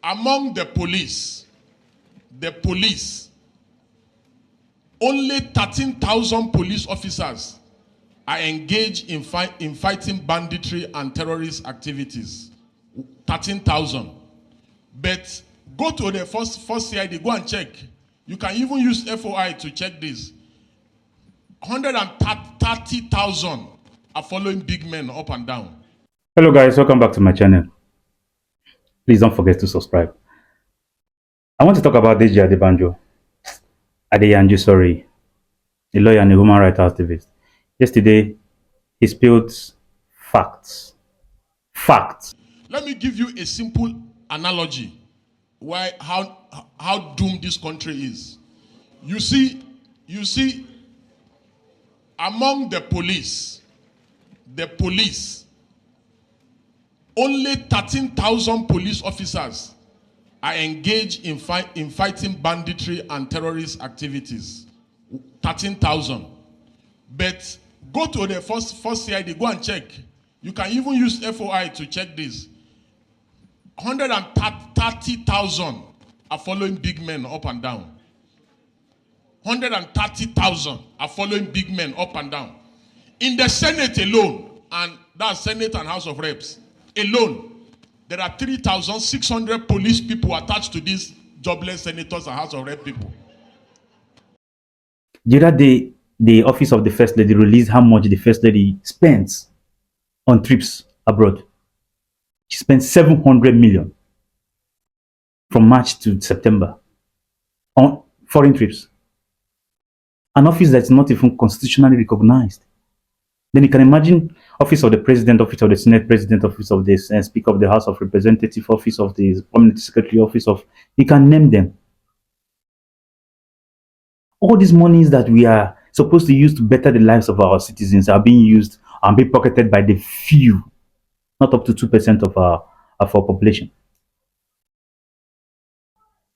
among the police, only 13,000 police officers are engaged in fighting banditry and terrorist activities. 13,000. But go to the first CID, go and check. You can even use FOI to check this. 130,000 are following big men up and down. Hello guys, welcome back to my channel. Please don't forget to subscribe. I want to talk about Deji Adeyanju, sorry, a lawyer and a human rights activist. Yesterday, he spilled facts. Let me give you a simple analogy how doomed this country is. You see, among the police, only 13,000 police officers are engaged in fighting banditry and terrorist activities. 13,000. But go to the first CID, go and check. You can even use FOI to check this. 130,000 are following big men up and down. 130,000 are following big men up and down. In the Senate alone, and that's Senate and House of Reps, alone, there are 3,600 police people attached to these jobless senators and House of Rep people. The other day, the office of the First Lady released how much the First Lady spends on trips abroad. She spent 700 million from March to September on foreign trips. An office that's not even constitutionally recognized. Then you can imagine office of the President, office of the Senate President, office of the Speaker of the House of Representatives, office of the Permanent Secretary, office of, you can name them. All these monies that we are supposed to use to better the lives of our citizens are being used and being pocketed by the few, not up to 2% of our population.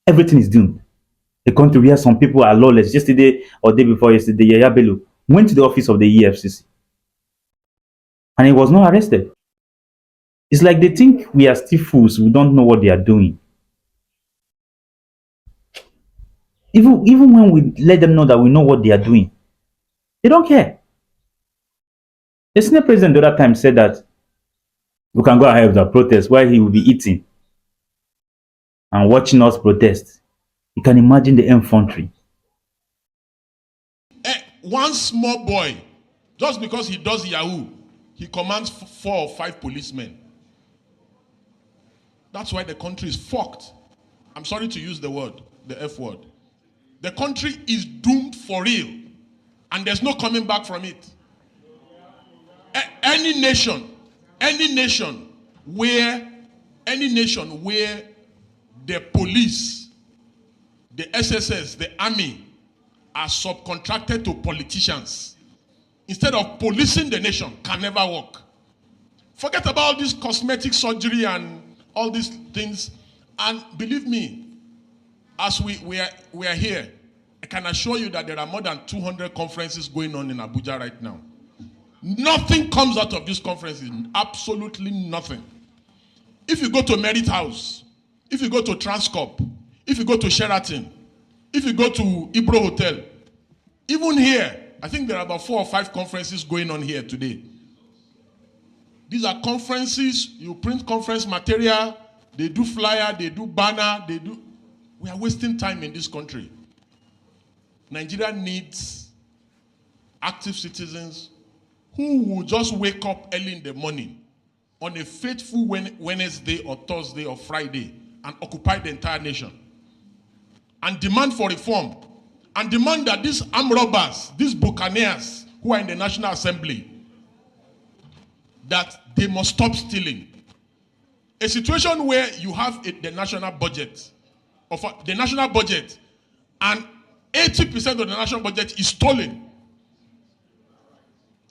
Everything is doomed. A country where some people are lawless. Yesterday or day before yesterday, Yaya Bello went to the office of the EFCC and he was not arrested. It's like they think we are still fools. We don't know what they are doing. Even when we let them know that we know what they are doing, they don't care. The Senate President the other time said that we can go ahead with the protest while he will be eating and watching us protest. You can imagine the infantry. One small boy, just because he does Yahoo, he commands 4 or 5 policemen. That's why the country is fucked. I'm sorry to use the word, the F word. The country is doomed for real, and there's no coming back from it. Any nation where the police, the SSS, the army are subcontracted to politicians instead of policing the nation can never work. Forget about this cosmetic surgery and all these things. And believe me, as we are here, I can assure you that there are more than 200 conferences going on in Abuja right now. Nothing comes out of these conferences. Absolutely nothing. If you go to Merit House, if you go to Transcorp, if you go to Sheraton, if you go to Ibro Hotel, even here, I think there are about 4 or 5 conferences going on here today. These are conferences, you print conference material, they do flyer, they do banner, we are wasting time in this country. Nigeria needs active citizens who will just wake up early in the morning on a faithful Wednesday or Thursday or Friday and occupy the entire nation and demand for reform and demand that these armed robbers, these buccaneers who are in the National Assembly, that they must stop stealing. A situation where you have the national budget, and 80% of the national budget is stolen.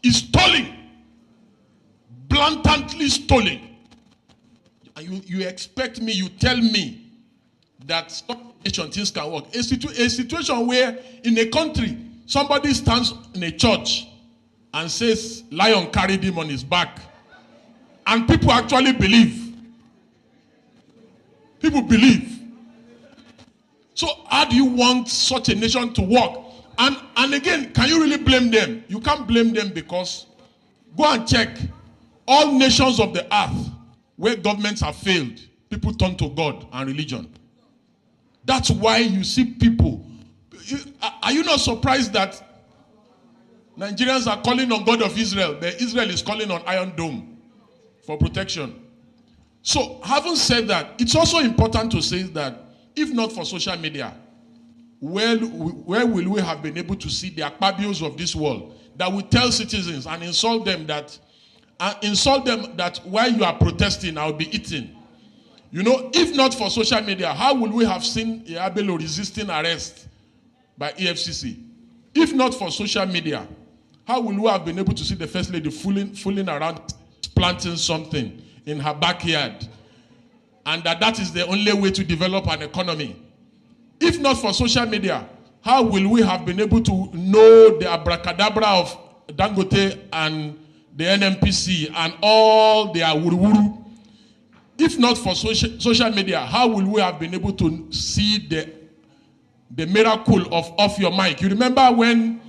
Is stolen. Blatantly stolen. And you expect me, you tell me that things can work. A situation where in a country, somebody stands in a church and says, lion carried him on his back. And people actually believe. People believe. So how do you want such a nation to work? And again, can you really blame them? You can't blame them, because go and check all nations of the earth where governments have failed, people turn to God and religion. That's why you see people. Are you not surprised that Nigerians are calling on God of Israel, but Israel is calling on Iron Dome for protection? So, having said that, it's also important to say that if not for social media, where will we have been able to see the Akpabios of this world that will tell citizens and insult them that while you are protesting, I'll be eating? You know, if not for social media, how would we have seen Abelo resisting arrest by EFCC? If not for social media, how will we have been able to see the First Lady fooling around planting something in her backyard, and that is the only way to develop an economy? If not for social media, how will we have been able to know the abracadabra of Dangote and the NMPC and all their wuru-wuru? If not for social media, how will we have been able to see the miracle of off your mic? You remember when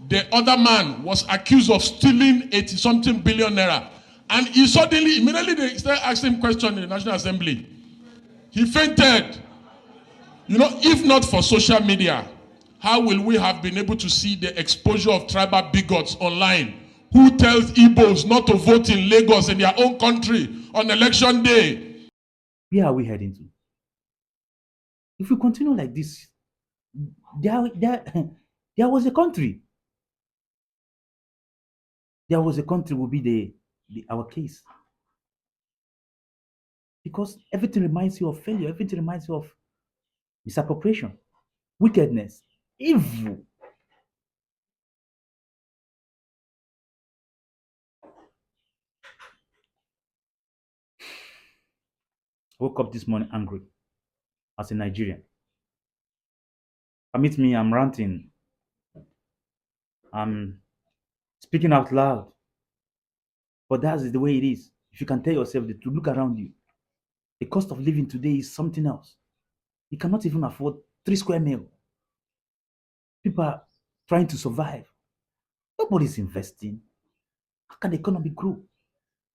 the other man was accused of stealing 80-something billion naira, and immediately they started asking him questions in the National Assembly. He fainted. You know, if not for social media, how will we have been able to see the exposure of tribal bigots online who tells Igbos not to vote in Lagos in their own country on election day? Where are we heading to? If we continue like this, there was a country. There was a country will be our case. Because everything reminds you of failure. Everything reminds you of misappropriation, wickedness, evil. I woke up this morning angry as a Nigerian. Permit me, I'm ranting. I'm speaking out loud. But that's the way it is. If you can tell yourself to look around you, the cost of living today is something else. You cannot even afford 3 square meal. People are trying to survive. Nobody's investing. How can the economy grow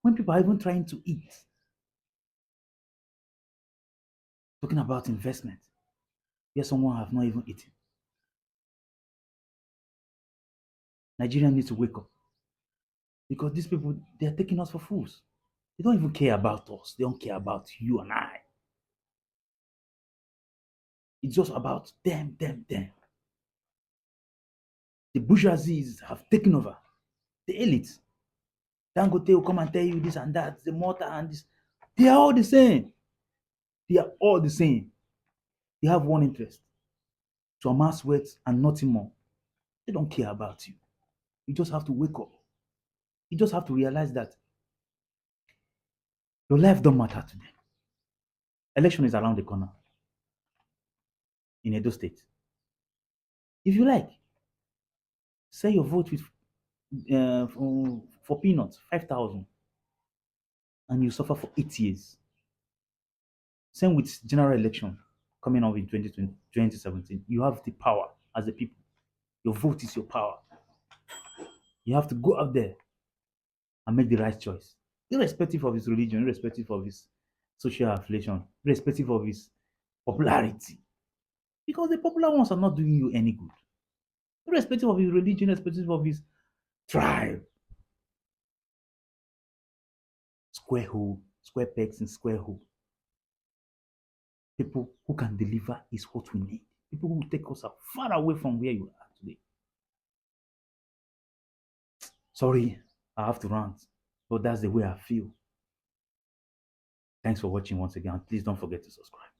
when people are even trying to eat? Talking about investment, yet someone have not even eaten. Nigerians need to wake up, because these people, they are taking us for fools. They don't even care about us. They don't care about you and I. It's just about them, them, them. The bourgeoisies have taken over. The elites. Dangote will come and tell you this and that, the mortar and this. They are all the same. They are all the same. They have one interest: to amass wealth and nothing more. They don't care about you. You just have to wake up. You just have to realize that your life don't matter to them. Election is around the corner in Edo State. If you like, sell your vote with for peanuts, 5,000, and you suffer for 8 years. Same with general election coming up in 2017. You have the power as the people. Your vote is your power. You have to go out there and make the right choice, irrespective of his religion, irrespective of his social affiliation, irrespective of his popularity. Because the popular ones are not doing you any good. Irrespective of his religion, irrespective of his tribe. Square hole, square pegs in square hole. People who can deliver is what we need. People who will take us far away from where you are today. Sorry, I have to rant, but that's the way I feel. Thanks for watching once again. Please don't forget to subscribe.